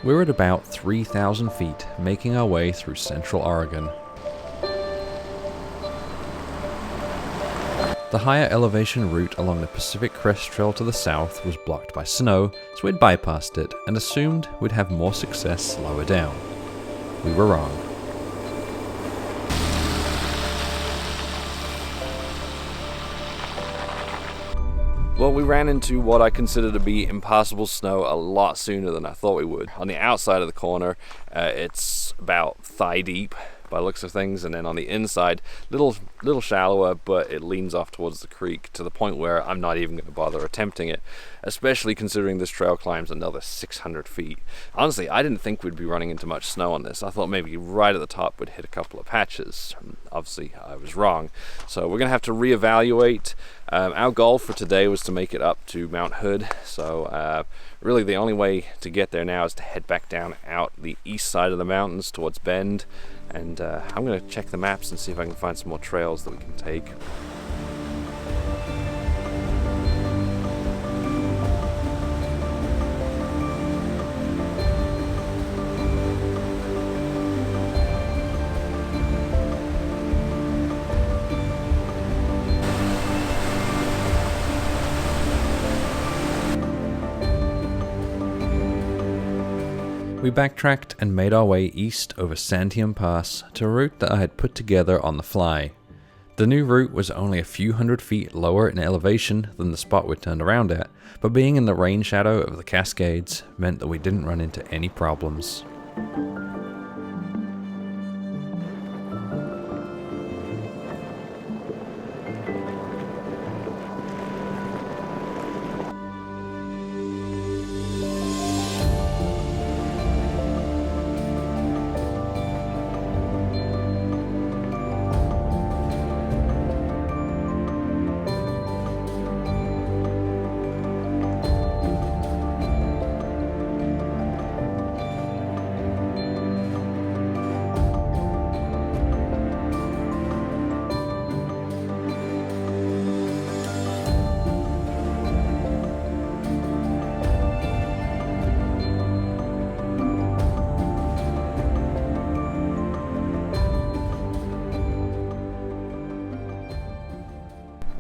We're at about 3,000 feet, making our way through central Oregon. The higher elevation route along the Pacific Crest Trail to the south was blocked by snow, so we'd bypassed it and assumed we'd have more success lower down. We were wrong. Well, we ran into what I consider to be impassable snow a lot sooner than I thought we would. On the outside of the corner, it's about thigh deep by the looks of things, and then on the inside, little shallower, but it leans off towards the creek to the point where I'm not even going to bother attempting it, especially considering this trail climbs another 600 feet. Honestly, I didn't think we'd be running into much snow on this. I thought maybe right at the top we'd hit a couple of patches. Obviously, I was wrong. So we're going to have to reevaluate. Our goal for today was to make it up to Mount Hood, so really the only way to get there now is to head back down out the east side of the mountains towards Bend, and I'm going to check the maps and see if I can find some more trails that we can take. We backtracked and made our way east over Santiam Pass to a route that I had put together on the fly. The new route was only a few hundred feet lower in elevation than the spot we turned around at, but being in the rain shadow of the Cascades meant that we didn't run into any problems.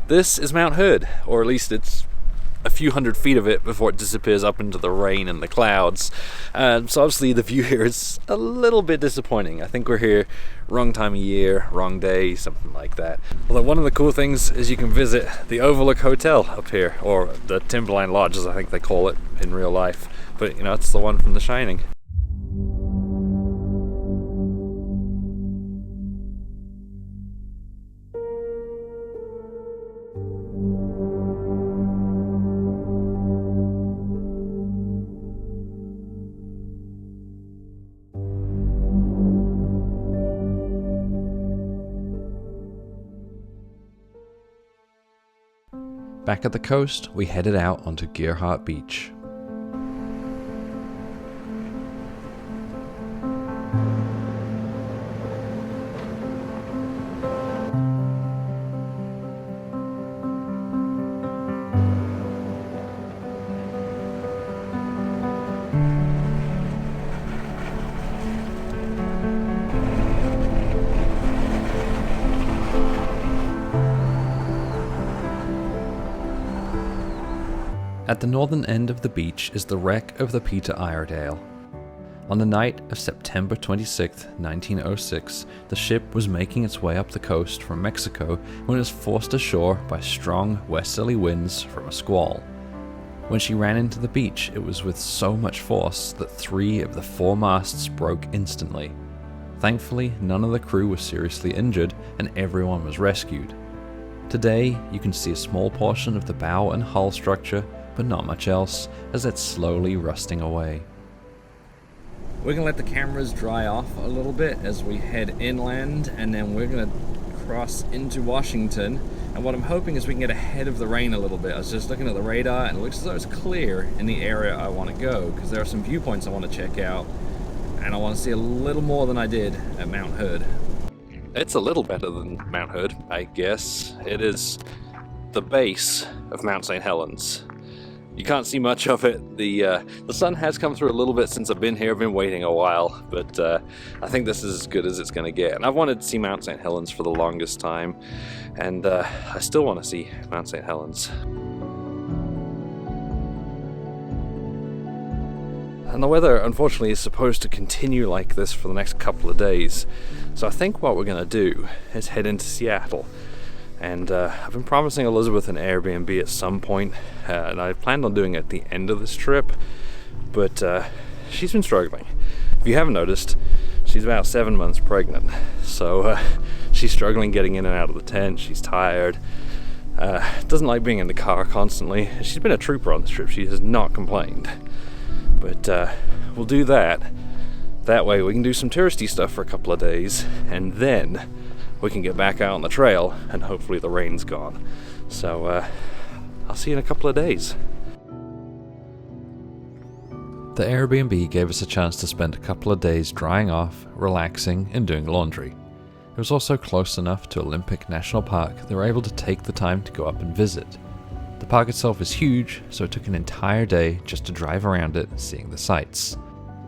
This is Mount Hood, or at least it's a few hundred feet of it before it disappears up into the rain and the clouds. So obviously the view here is a little bit disappointing. I think we're here wrong time of year, wrong day, something like that. Although one of the cool things is you can visit the Overlook Hotel up here, or the Timberline Lodge as I think they call it in real life. But you know, it's the one from The Shining. Back at the coast, we headed out onto Gearheart Beach. At the northern end of the beach is the wreck of the Pt8. On the night of September 26, 1906, the ship was making its way up the coast from Mexico when it was forced ashore by strong westerly winds from a squall. When she ran into the beach, it was with so much force that 3 of the 4 masts broke instantly. Thankfully, none of the crew was seriously injured and everyone was rescued. Today, you can see a small portion of the bow and hull structure, but not much else, as it's slowly rusting away. We're going to let the cameras dry off a little bit as we head inland, and then we're going to cross into Washington. And what I'm hoping is we can get ahead of the rain a little bit. I was just looking at the radar, and it looks as though it's clear in the area I want to go, because there are some viewpoints I want to check out, and I want to see a little more than I did at Mount Hood. It's a little better than Mount Hood, I guess. It is the base of Mount St. Helens. You can't see much of it. The sun has come through a little bit since I've been here. I've been waiting a while, but I think this is as good as it's going to get. And I've wanted to see Mount St. Helens for the longest time, and I still want to see Mount St. Helens. And the weather, unfortunately, is supposed to continue like this for the next couple of days. So I think what we're going to do is head into Seattle. And I've been promising Elizabeth an Airbnb at some point, and I planned on doing it at the end of this trip, but she's been struggling. If you haven't noticed, she's about 7 months pregnant, so she's struggling getting in and out of the tent. She's tired, doesn't like being in the car constantly. She's been a trooper on this trip. She has not complained. But we'll do that. That way we can do some touristy stuff for a couple of days, and then we can get back out on the trail, and hopefully the rain's gone. So I'll see you in a couple of days. The Airbnb gave us a chance to spend a couple of days drying off, relaxing, and doing laundry. It was also close enough to Olympic National Park that we were able to take the time to go up and visit. The park itself is huge, so it took an entire day just to drive around it, seeing the sights.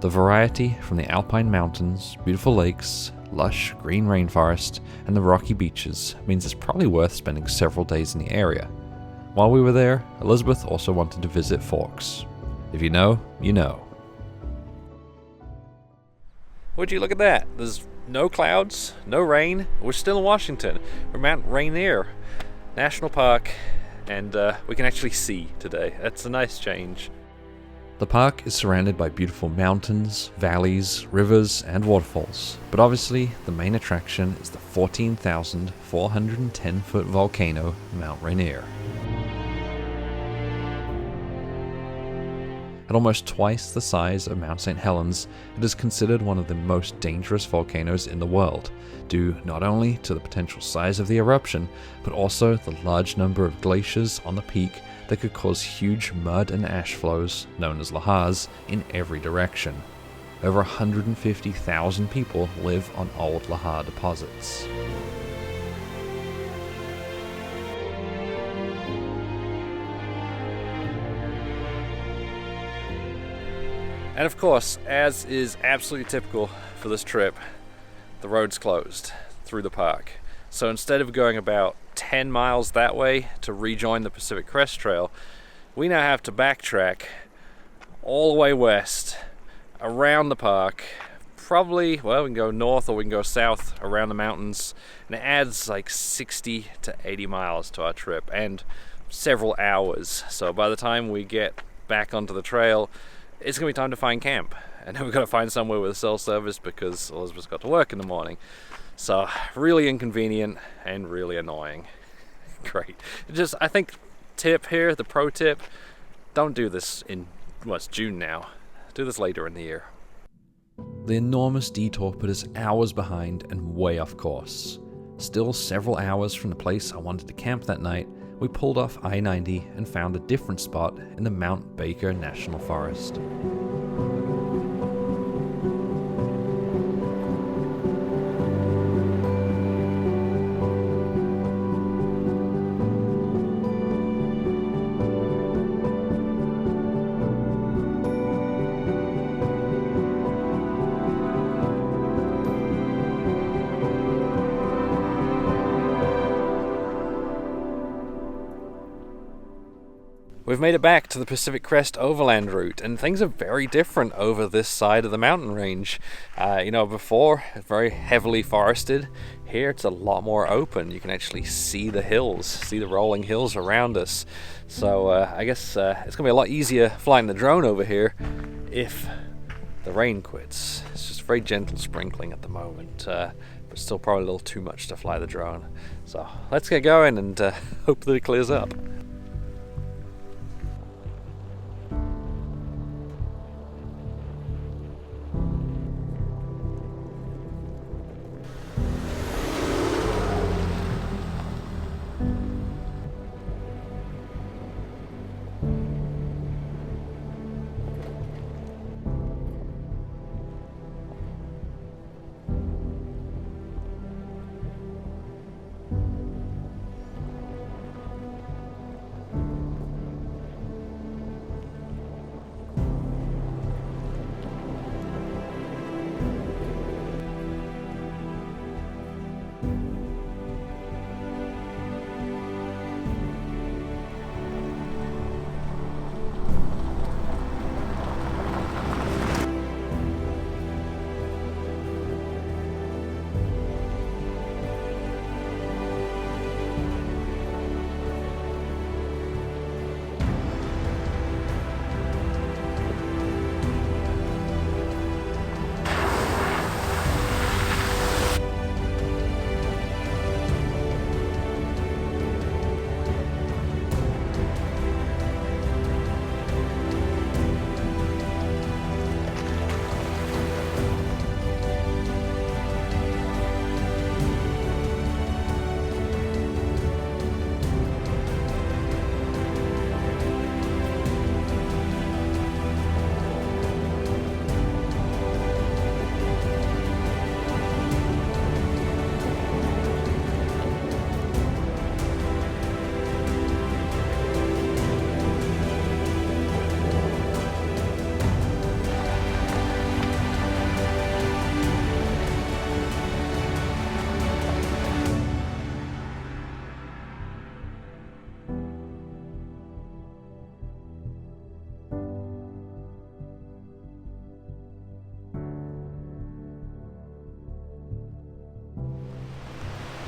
The variety from the alpine mountains, beautiful lakes, lush green rainforest, and the rocky beaches means it's probably worth spending several days in the area. While we were there, Elizabeth also wanted to visit Forks. If you know, you know. Would you look at that? There's no clouds, no rain. We're still in Washington. We're Mount Rainier National Park, and we can actually see today. That's a nice change. The park is surrounded by beautiful mountains, valleys, rivers, and waterfalls, but obviously the main attraction is the 14,410-foot volcano, Mount Rainier. At almost twice the size of Mount St. Helens, it is considered one of the most dangerous volcanoes in the world, due not only to the potential size of the eruption, but also the large number of glaciers on the peak that could cause huge mud and ash flows, known as lahars, in every direction. Over 150,000 people live on old lahar deposits. And of course, as is absolutely typical for this trip, the road's closed through the park. So instead of going about 10 miles that way to rejoin the Pacific Crest Trail, we now have to backtrack all the way west around the park. Probably, well, we can go north or we can go south around the mountains, and it adds like 60 to 80 miles to our trip and several hours. So by the time we get back onto the trail, it's gonna be time to find camp, and then we've got to find somewhere with cell service because Elizabeth's got to work in the morning. So really inconvenient and really annoying. Great. Just, I think, tip here, the pro tip, don't do this in, well, it's June now. Do this later in the year. The enormous detour put us hours behind and way off course. Still several hours from the place I wanted to camp that night, we pulled off I-90 and found a different spot in the Mount Baker National Forest. We've made it back to the Pacific Crest Overland route, and things are very different over this side of the mountain range. Before, very heavily forested. Here it's a lot more open. You can actually see the hills, see the rolling hills around us. So I guess it's gonna be a lot easier flying the drone over here if the rain quits. It's just very gentle sprinkling at the moment, but still probably a little too much to fly the drone. So let's get going and hope that it clears up.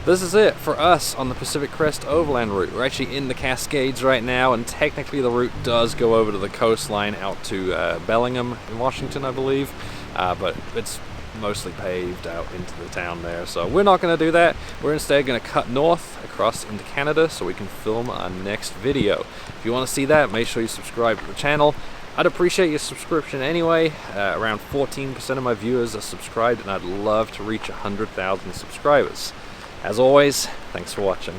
This is it for us on the Pacific Crest Overland route. We're actually in the Cascades right now, and technically the route does go over to the coastline out to Bellingham in Washington, I believe, but it's mostly paved out into the town there, so we're not going to do that. We're instead going to cut north across into Canada so we can film our next video. If you want to see that, make sure you subscribe to the channel. I'd appreciate your subscription anyway. Around 14% of my viewers are subscribed, and I'd love to reach 100,000 subscribers. As always, thanks for watching.